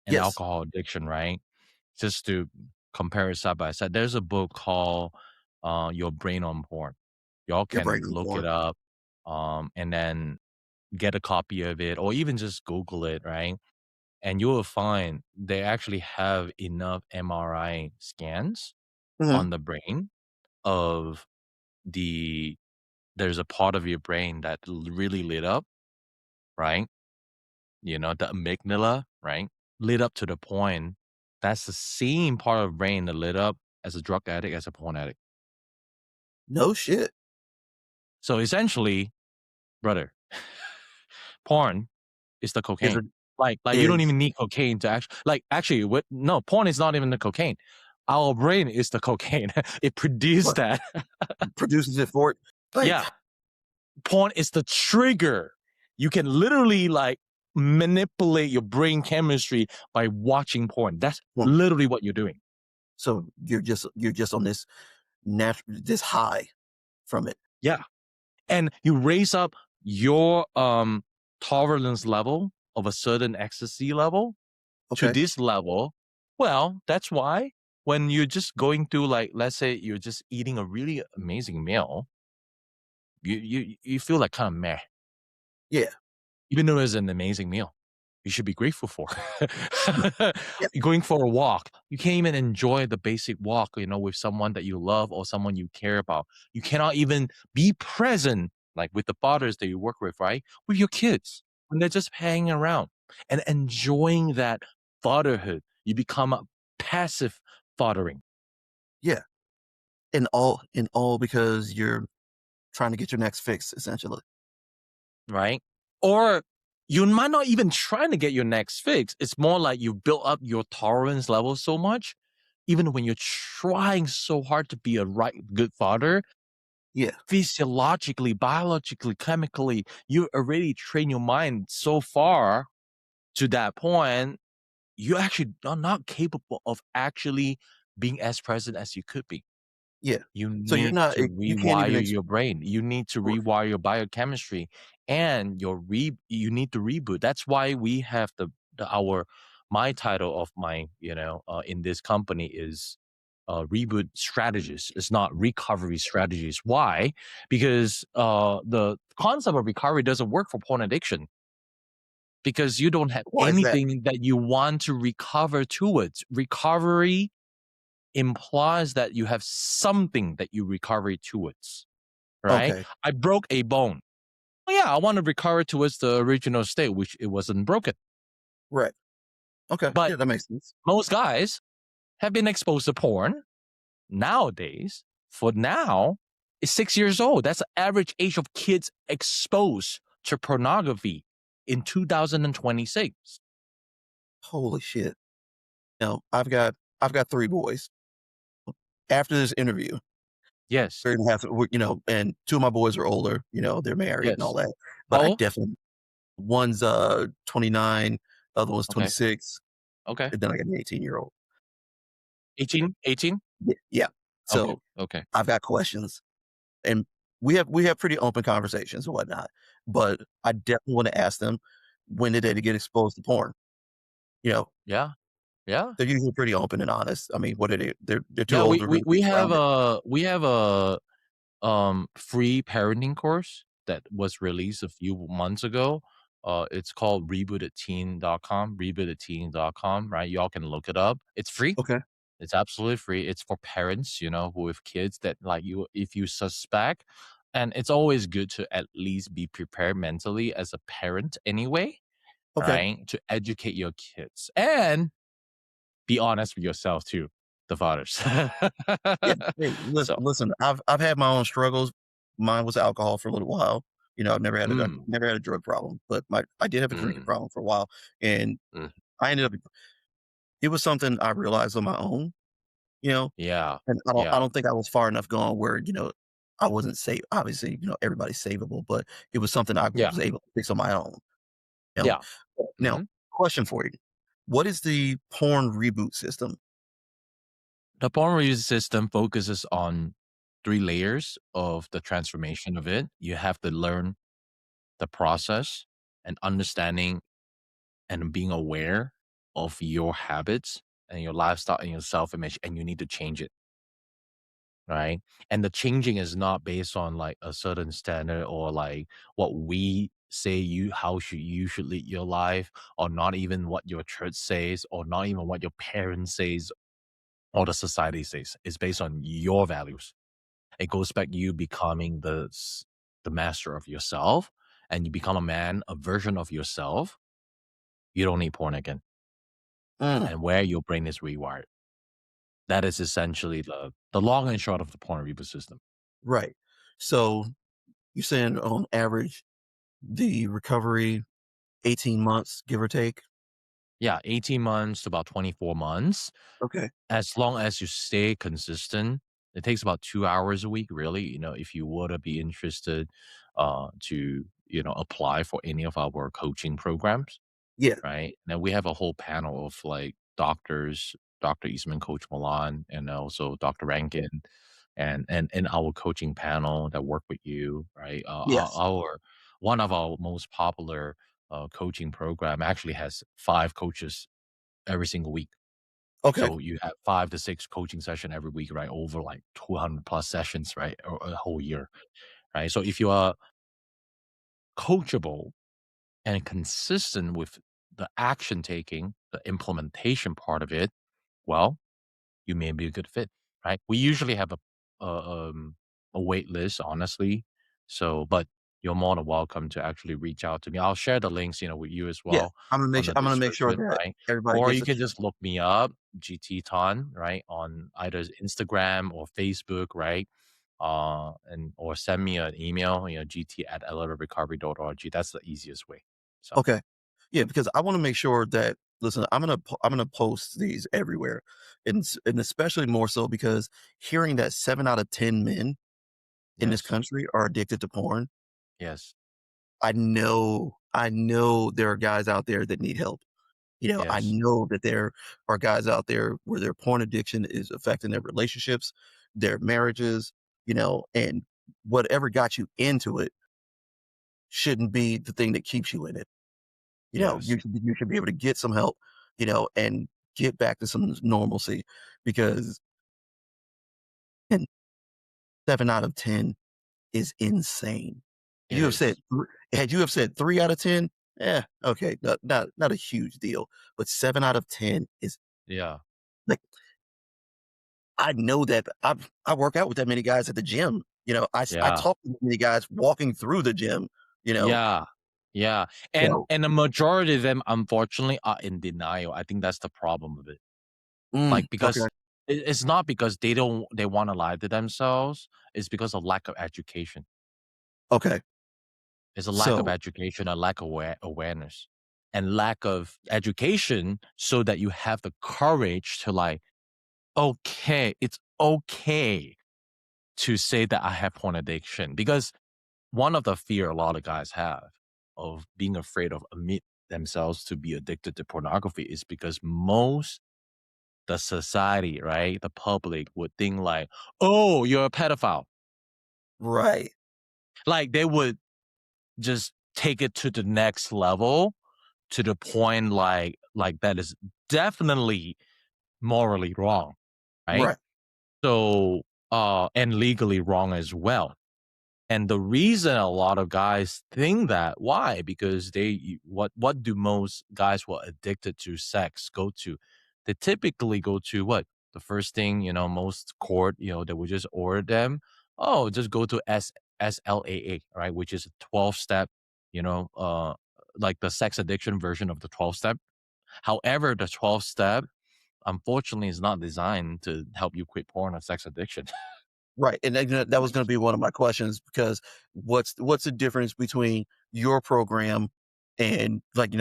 and yes, alcohol addiction, right? Just to compare it side by side, there's a book called, Your Brain on Porn. Y'all your can brain on look porn. it up, and then get a copy of it or even just Google it, right? And you will find they actually have enough MRI scans Mhm. on the brain of the there's a part of your brain that really lit up, right? The amygdala, right? Lit up to the point that's the same part of brain that lit up as a drug addict, as a porn addict. No shit. So essentially, brother, porn is the Is cocaine. it Like you don't is even need cocaine to actually what no, porn is not even the cocaine. Our brain is the cocaine. It produced what that. produces it for it? Like, Yeah. Porn is the trigger. You can literally like manipulate your brain chemistry by watching porn. That's hmm, literally what you're doing. so you're just on this high from it. Yeah. And you raise up your tolerance level of a certain ecstasy level to Okay. this level. Well, that's why when you're just going through, like, let's say you're just eating a really amazing meal, you feel like kind of meh, Yeah. even though it's an amazing meal. You should be grateful for. Yeah. Going for a walk, you can't even enjoy the basic walk, with someone that you love or someone you care about. You cannot even be present, like with the fathers that you work with, right? With your kids when they're just hanging around and enjoying that fatherhood. You become a passive fathering, Yeah. And all because you're trying to get your next fix, essentially. right? Or you might not even trying to get your next fix. It's more like you built up your tolerance level so much, even when you're trying so hard to be a right good father, Yeah. physiologically, biologically, chemically, you already train your mind so far to that point, you actually are not capable of actually being as present as you could be. Yeah. You So you're need not to you can't even rewire your brain. You need to rewire your biochemistry and you need to reboot. That's why we have my title of my, in this company is reboot strategist. It's not recovery strategist. Why? Because the concept of recovery doesn't work for porn addiction because you don't have why is that? anything that you want to recover towards. Recovery implies that you have something that you recover towards, right? Okay. I broke a bone. Well, yeah, I want to recover towards the original state, which it wasn't broken. Right. Okay. But Yeah, that makes sense. most guys have been exposed to porn nowadays. For now, is 6 years old. That's the average age of kids exposed to pornography in 2026. Holy shit. I've got 3 boys. After this interview, Yes, 3.5, and 2 of my boys are older, they're married and all yes. that. But How I old? definitely one's, 29, other one's Okay, 26, okay. and then I got an 18-year-old. 18? 18? Yeah, yeah. Okay, So, okay. I've got questions, and we have pretty open conversations and whatnot, but I definitely wanna ask them, when did they get exposed to porn? You know, Yeah. Yeah. they're usually pretty open and honest. I mean, what are they? They're too Yeah, old to really be around it. we have a free parenting course that was released a few months ago. It's called rebootedteen.com, right? Y'all can look it up. It's free. Okay. It's absolutely free. It's for parents, who with kids that like you if you suspect. And it's always good to at least be prepared mentally as a parent anyway, Okay. right? To educate your kids and be honest with yourself too, the fathers. Yeah. Hey, So, listen. I've had my own struggles. Mine was alcohol for a little while. I've mm, never had a drug problem, but I did have a drinking mm, problem for a while, and mm, I ended up. It was something I realized on my own. You know, yeah, and I yeah, don't think I was far enough gone where I wasn't safe. Obviously, everybody's savable, but it was something I yeah, was able to fix on my own. You know, yeah. now, Mhm. question for you: what is the porn reboot system? The Power Review system focuses on 3 layers of the transformation of it. You have to learn the process and understanding and being aware of your habits and your lifestyle and your self-image, and you need to change it, right? And the changing is not based on, like, a certain standard or, like, what we say you should lead your life, or not even what your church says, or not even what your parents says or the society says. It's based on your values. It goes back you becoming the master of yourself, and you become a man, a version of yourself. You don't need porn again, Mm, and where your brain is rewired. That is essentially the long and short of the porn reboot system. right. So you're saying on average the recovery 18 months, give or take. Yeah, 18 months to about 24 months. Okay. As long as you stay consistent, it takes about 2 hours a week, really, if you were to be interested, to, apply for any of our coaching programs. Yeah. Right? Now we have a whole panel of like doctors, Dr. Eastman, Coach Milan, and also Dr. Rankin, and our coaching panel that work with you, right? Yes. Our one of our most popular coaching program actually has 5 coaches every single week. Okay. So you have 5 to 6 coaching session every week, right? Over like 200 plus sessions, right? A whole year, right? So if you are coachable and consistent with the action taking, the implementation part of it, well, you may be a good fit, right? We usually have a, um, a wait list, honestly. So, but you're more than welcome to actually reach out to me. I'll share the links, with you as Yeah. well on the I'm gonna make sure description, that right? everybody Or gets you a can chance. just look me up, GT Ton, right, on either Instagram or Facebook, right? And or send me an email, gt@elevatorrecovery.org. That's the easiest way. So, Okay. Yeah, because I wanna make sure that listen, I'm gonna post these everywhere, and especially more so because hearing that 7 out of 10 men in this yes, country are addicted to porn, yes, I know there are guys out there that need help. I yes, know that there are guys out there where their porn addiction is affecting their relationships, their marriages, and whatever got you into it shouldn't be the thing that keeps you in it. yes, You should be able to get some help, and get back to some normalcy because and 7 out of 10 is insane. it You have said is. had you have said 3 out of 10, okay, not a huge deal, but 7 out of 10 is Yeah. like, I know that I work out with that many guys at the gym, I Yeah. talk to that many guys walking through the gym, you know, Yeah. Yeah. And so and the majority of them, unfortunately, are in denial. I think that's the problem with it. Like, okay, because it's not because they wanna lie to themselves, it's because of lack of education. okay, It's a lack of so education, a lack of awareness, and lack of education so that you have the courage to, like, "Okay, it's okay to say that I have porn addiction." Because one of the fear a lot of guys have of being afraid of admit themselves to be addicted to pornography is because most the society, right, the public would think like, "Oh, you're a pedophile." right, Like, they would just take it to the next level, to the point, like, like that is definitely morally wrong, right? Right. So, and legally wrong as well. And the reason a lot of guys think that, why? Because what do most guys who are addicted to sex go to? They typically go to what? The first thing, most court, they would just order them. Oh, just go to SLAA, right? Which is a 12 step, you know, uh, like the sex addiction version of the 12 step. However, the 12 step, unfortunately, is not designed to help you quit porn or sex addiction. Right, and that was gonna be one of my questions because what's the difference between your program and, like,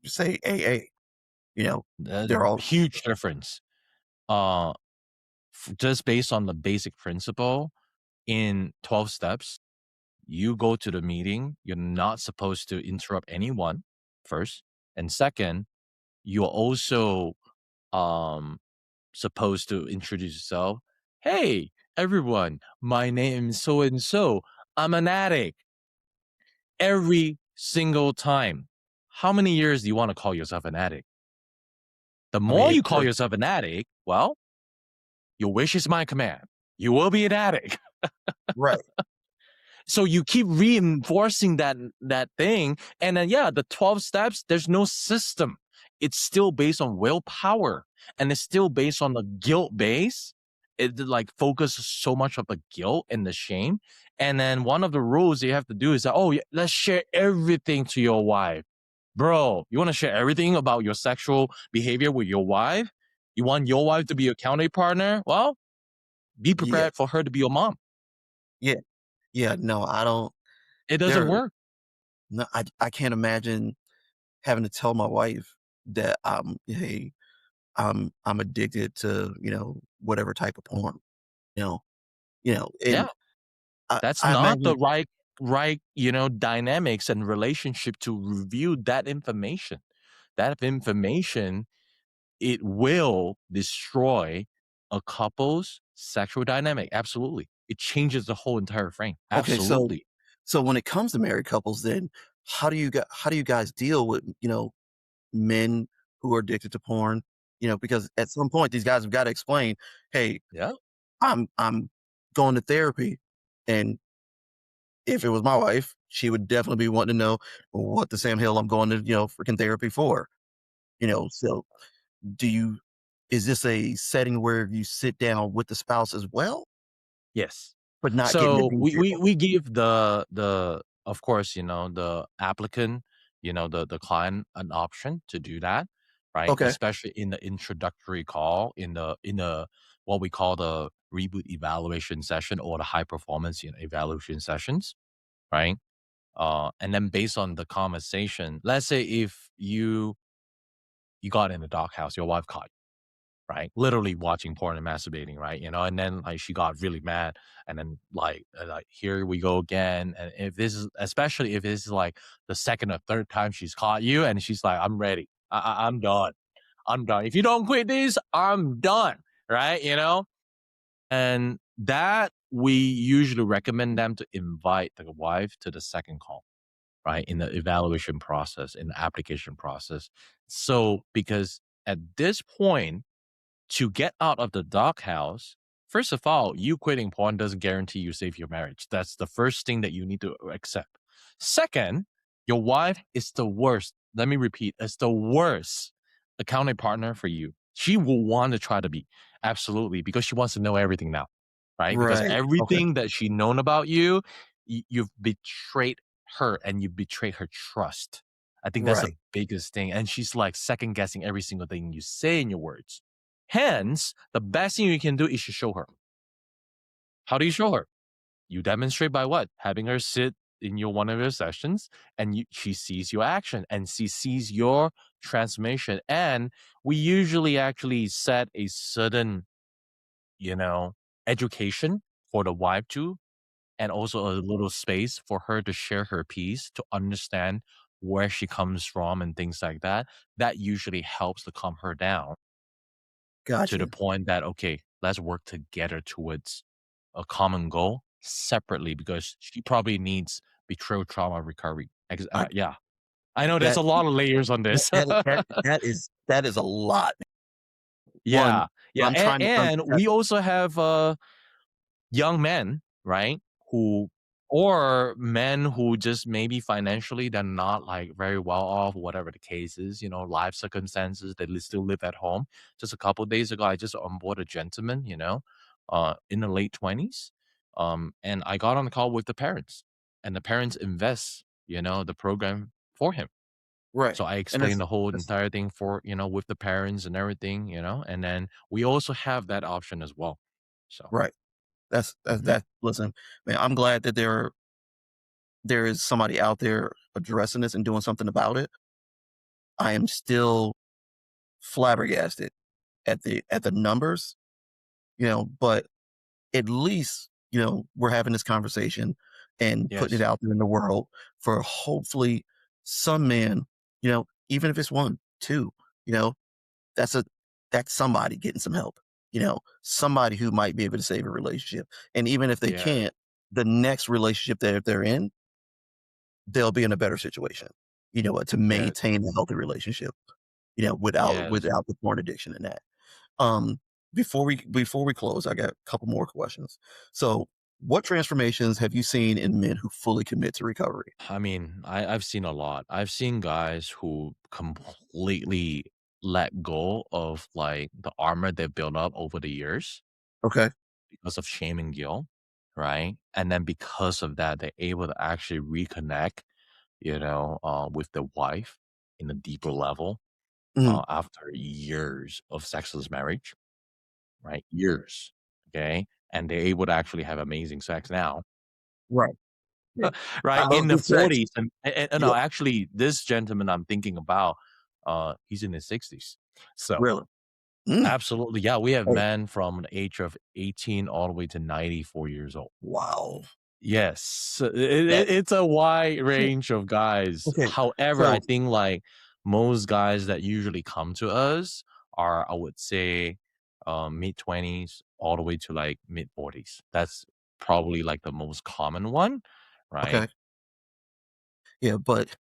say AA? You know, The they're all huge difference. Uh, just based on the basic principle in 12 steps, you go to the meeting, you're not supposed to interrupt anyone first. And second, you're also um supposed to introduce yourself. Hey, everyone, my name is so and so. I'm an addict every single time. How many years do you want to call yourself an addict? The I mean, more you call yourself an addict, well, your wish is my command. You will be an addict. right, So you keep reinforcing that thing, and then yeah, the 12 steps, there's no system. It's still based on willpower, and it's still based on the guilt base. It like focuses so much of the guilt and the shame. And then one of the rules you have to do is that, oh, yeah, let's share everything to your wife. Bro, you want to share everything about your sexual behavior with your wife? You want your wife to be your county partner? Well, be yeah, prepared for her to be your mom. yeah, yeah, no, I don't It doesn't there work. no, I can't imagine having to tell my wife that, "Hey, I'm addicted to, whatever type of porn," you know and Yeah. I That's I not the imagine right, dynamics and relationship to review that information. That information, it will destroy a couple's sexual dynamic. Absolutely. It changes the whole entire frame. okay, Absolutely. so when it comes to married couples, then how do you guys deal with, men who are addicted to porn? Because at some point these guys have gotta explain, "Hey, Yeah. I'm going to therapy," and if it was my wife, she would definitely be wanting to know what the Sam Hill I'm going to, freaking therapy for. So do you is this a setting where you sit down with the spouse as well, Yes. but not get into So detail? we give the of course, the applicant, the client an option to do that, right? Okay, Especially in the introductory call, in the what we call the reboot evaluation session or the high performance evaluation sessions, right? And then based on the conversation, let's say if you got in the doghouse, your wife caught, right? Literally watching porn and masturbating, right? And then like she got really mad, and then like here we go again. And if this is, especially if this is like the second or third time she's caught you, and she's like, I'm ready, I'm done, I'm done. If you don't quit this, I'm done, right? And that we usually recommend them to invite the wife to the second call, right? In the evaluation process, in the application process. So because at this point, to get out of the doghouse, first of all, you quitting porn doesn't guarantee you save your marriage. That's the first thing that you need to accept. Second, your wife is the worst. Let me repeat, it's the worst accounting partner for you. She will want to try to be, absolutely, because she wants to know everything now, right? Because right, okay, everything that she known about you, you've betrayed her and you betrayed her trust. I think that's the right. biggest thing. And she's like second guessing every single thing you say in your words. Hence, the best thing you can do is to show her. How do you show her? You demonstrate by what? Having her sit in your one of your sessions, and she sees your action and she sees your transformation. And we usually actually set a certain, you know, education for the wife too, and also a little space for her to share her piece to understand where she comes from and things like that. That usually helps to calm her down to the Gotcha. point that, okay, let's work together towards a common goal separately because she probably needs betrayal trauma recovery. I Yeah, I know there's That a lot of layers on that this. that is a lot. One, Yeah, yeah, I'm trying to and unpack. we also have, young men, right? Who or men who just maybe financially they're not like very well off, whatever the case is, life circumstances, they still live at home. Just a couple days ago, I just onboarded a gentleman, in the late 20s. And I got on the call with the parents, and the parents invest, the program for him. Right, So I and explained the whole that's entire thing for, with the parents and everything, and then we also have that option as well. So, right. That's mhm. that listen, man, I'm glad that there is somebody out there addressing this and doing something about it. I am still flabbergasted at the numbers, but at least, we're having this conversation and putting it Yes. out there in the world for hopefully some man, even if it's one, two, you know, that's a that's somebody getting some help, somebody who might be able to save a relationship. And even if they Yeah. can't, the next relationship that they're in, they'll be in a better situation, to Yes. maintain a healthy relationship, without Yes. without the porn addiction and that. Um, before we close, I got a couple more questions. So, what transformations have you seen in men who fully commit to recovery? I mean, I've seen a lot. I've seen guys who completely let go of like the armor they built up over the years Okay. because of shame and guilt, right? And then because of that, they're able to actually reconnect, with the wife in a deeper level Mhm. after years of sexless marriage, right? Years. Okay. And they're able to actually have amazing sex now. Right. Yeah. I Right, love in the good sex. 40s, and no, Yeah. actually, this gentleman I'm thinking about, he's in his 60s. So, Really. Mm. absolutely, yeah, we have Hey. men from the age of 18 all the way to 94 years old. Wow. Yes, so That. it's a wide Yeah. range of guys. Okay. However, I So. think, like, most guys that usually come to us are, I would say, mid-20s all the way to, like, mid-40s. That's probably, like, the most common one, right? Okay. Yeah, but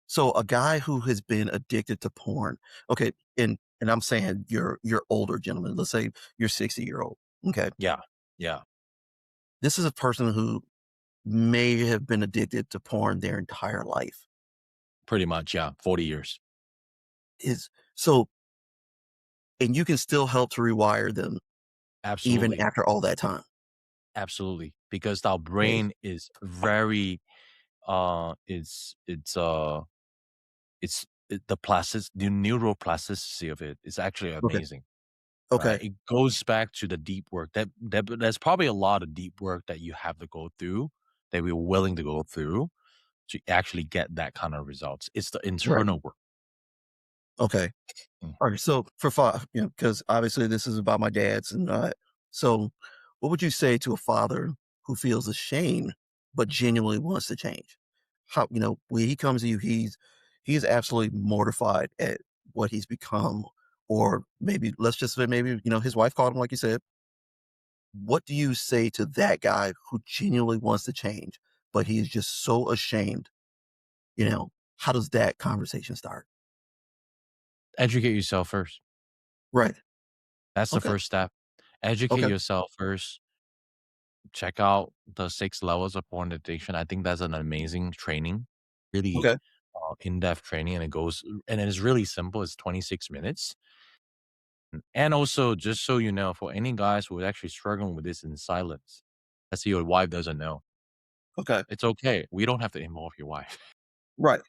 so a guy who has been addicted to porn. Okay, and I'm saying you're older gentlemen. Let's say you're 60-year-old. Okay, Yeah, yeah. this is a person who may have been addicted to porn their entire life. Pretty much, yeah, 40 years. Is so and you can still help to rewire them even Absolutely, after all that time. absolutely, because our Amazing. brain is very, the neuroplasticity of it is actually Okay. amazing, Okay. right? It goes back to the deep work there's probably a lot of deep work that you have to go through, that we're willing to go through to actually get that kind of results. It's the Right. internal work. Okay. Mm. All right. So for five, because obviously this is about my dad's and so what would you say to a father who feels ashamed but genuinely wants to change? How, when he comes to you, he's absolutely mortified at what he's become, or maybe let's just say maybe, his wife called him like you said. What do you say to that guy who genuinely wants to change, but he is just so ashamed? How does that conversation start? Educate yourself first. Right. That's the Okay. first step. Educate Okay. yourself first. Check out the 6 levels of porn addiction. I think that's an amazing training, really, Okay. in-depth training, and it is really simple. It's 26 minutes. And also, just so you know, for any guys who are actually struggling with this in silence, let's say your wife doesn't know, Okay. it's okay. We don't have to involve your wife. Right.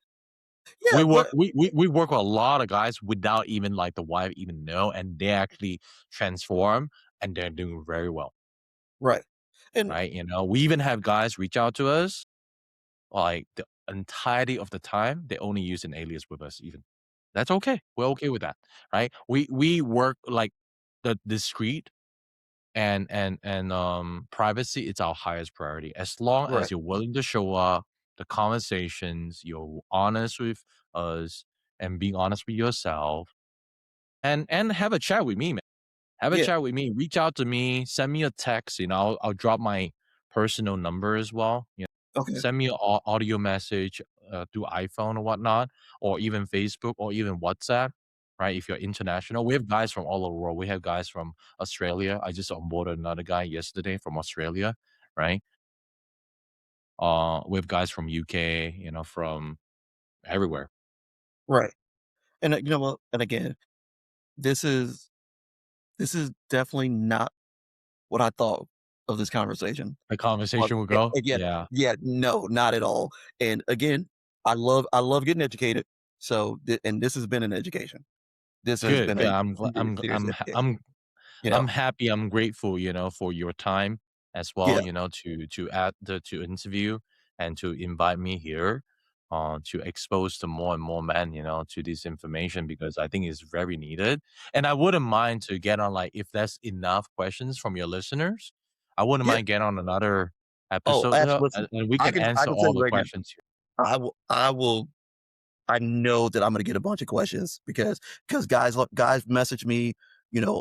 We Yeah, work but we work with a lot of guys without even, like, the wife even know, and they actually transform, and they're doing very well, right. And right? We even have guys reach out to us, like, the entirety of the time, they only use an alias with us even. That's okay. We're okay with that, right? We work, like, the discreet and privacy, it's our highest priority. As long right. as you're willing to show up, the conversations, you're honest with us, and being honest with yourself, and have a chat with me, man. Have a Yeah. chat with me. Reach out to me. Send me a text. I'll drop my personal number as well. Okay. Send me an audio message. through iPhone or whatnot, or even Facebook or even WhatsApp, right? If you're international, we have guys from all over the world. We have guys from Australia. I just onboarded another guy yesterday from Australia, right? We have guys from UK, from everywhere. Right. And you know what? And again, this is this is definitely not what I thought of this conversation. The conversation will go. Again, Yeah. yeah, no, not at all. And again, I love getting educated. So, and this has been an education. This has Good, been good. a I'm glad. serious, serious education. You know, I'm happy. I'm grateful, for your time as well. yeah, To interview and to invite me here, to expose to more and more men, to this information because I think it's very needed. And I wouldn't mind to get on like if there's enough questions from your listeners, I wouldn't yeah. mind get on another Oh, episode, absolutely. Listen, and we I can can I answer can tell all you the right now. questions here. I will I know that I'm gonna get a bunch of questions because guys message me,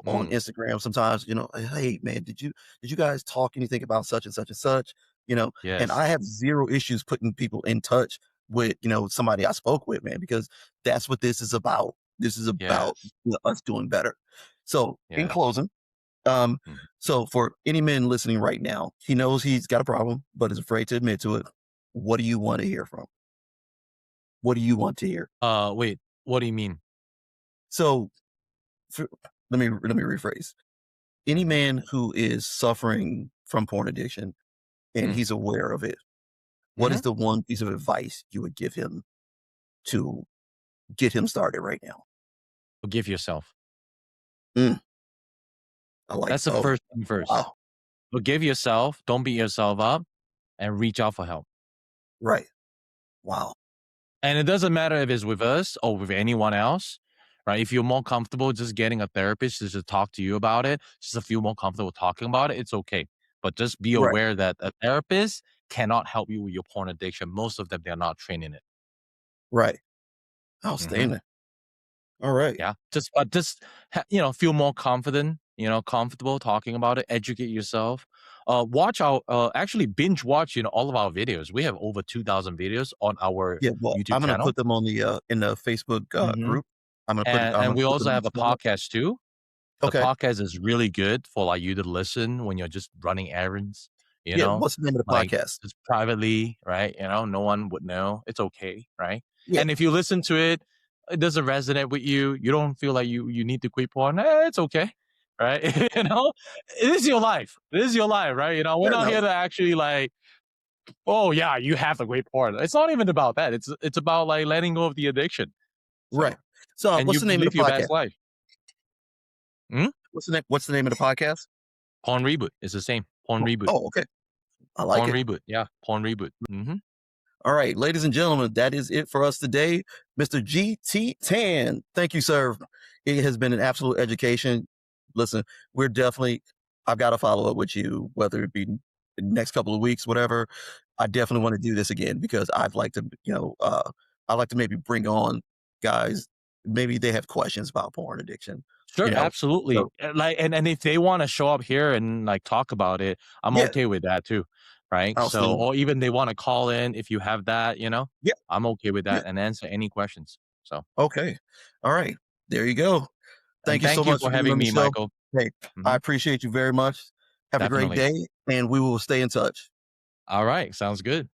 on Mm, Instagram sometimes, "Hey, man, did you guys talk anything about such and such and such?" You know, and yes, I have 0 issues putting people in touch with, somebody I spoke with, man, because that's what this is about. This is about, yes, us doing better. So, in yes. closing, um, Mhm. so for any men listening right now, he knows he's got a problem, but is afraid to admit to it. What do you wanna hear from? What do you want to hear? Wait, what do you mean? So, for let me rephrase. Any Mhm, man who is suffering from porn addiction and mm, he's aware of it, what is mhm. the one piece of advice you would give him to get him started right now? Forgive yourself. Mm, I like That's the oh, first thing first. wow. Forgive yourself, don't beat yourself up, and reach out for help. Right. Wow. And it doesn't matter if it's with us or with anyone else, right? If you're more comfortable just getting a therapist just to talk to you about it, just to feel more comfortable talking about it, it's okay. But just be Right. aware that a therapist cannot help you with your porn addiction. Most of them, they're not trained in it. Right. Mhm. Outstanding. All right. Yeah. Feel more confident, comfortable talking about it, educate yourself. Actually binge watch, all of our videos. We have over 2,000 videos on our Yeah, well, YouTube I'm gonna channel. put them on the, in the Facebook, Mhm. group. I'm And gonna we put also them in have the a chat. podcast too. The Okay. podcast is really good for, like, you to listen when you're just running errands, Yeah, what's the name of the like, podcast? just privately, right? No one would know. It's okay, right? Yeah. And if you listen to it, it doesn't resonate with you, you don't feel like you need to quit porn, it's okay, right? You know? It is your life. This is your life, right? We're Yeah, not no. here to actually, like, "Oh, yeah, you have to quit porn." It's not even about that. It's about, like, letting go of the addiction. Right. So So, and what's you the name of live the your podcast? best life. Hmm? What's the name of the podcast? Porn Reboot. It's the same. Porn Reboot. Oh, okay. I like Porn it. Reboot. Yeah, Porn Reboot. Mhm. All right, ladies and gentlemen, that is it for us today. Mr. GT Tan, thank you, sir. It has been an absolute education. Listen, we're definitely, I've got to follow up with you, whether it be the next couple of weeks, whatever. I definitely want to do this again because I'd like to, I like to maybe bring on guys, maybe they have questions about porn addiction, Sure, you know? absolutely. So, And if they wanna show up here and, like, talk about it, I'm yeah, okay with that too, right? So outstanding. or even they wanna call in if you have that, Yeah, I'm okay with yeah. that and answer any questions. So Okay. All right. There you go. and Thank you so thank you much for for being having on the me, show. Michael. Hey, I Mhm. appreciate you very much. Have a great Definitely. day, and we will stay in touch. Alright, sounds good.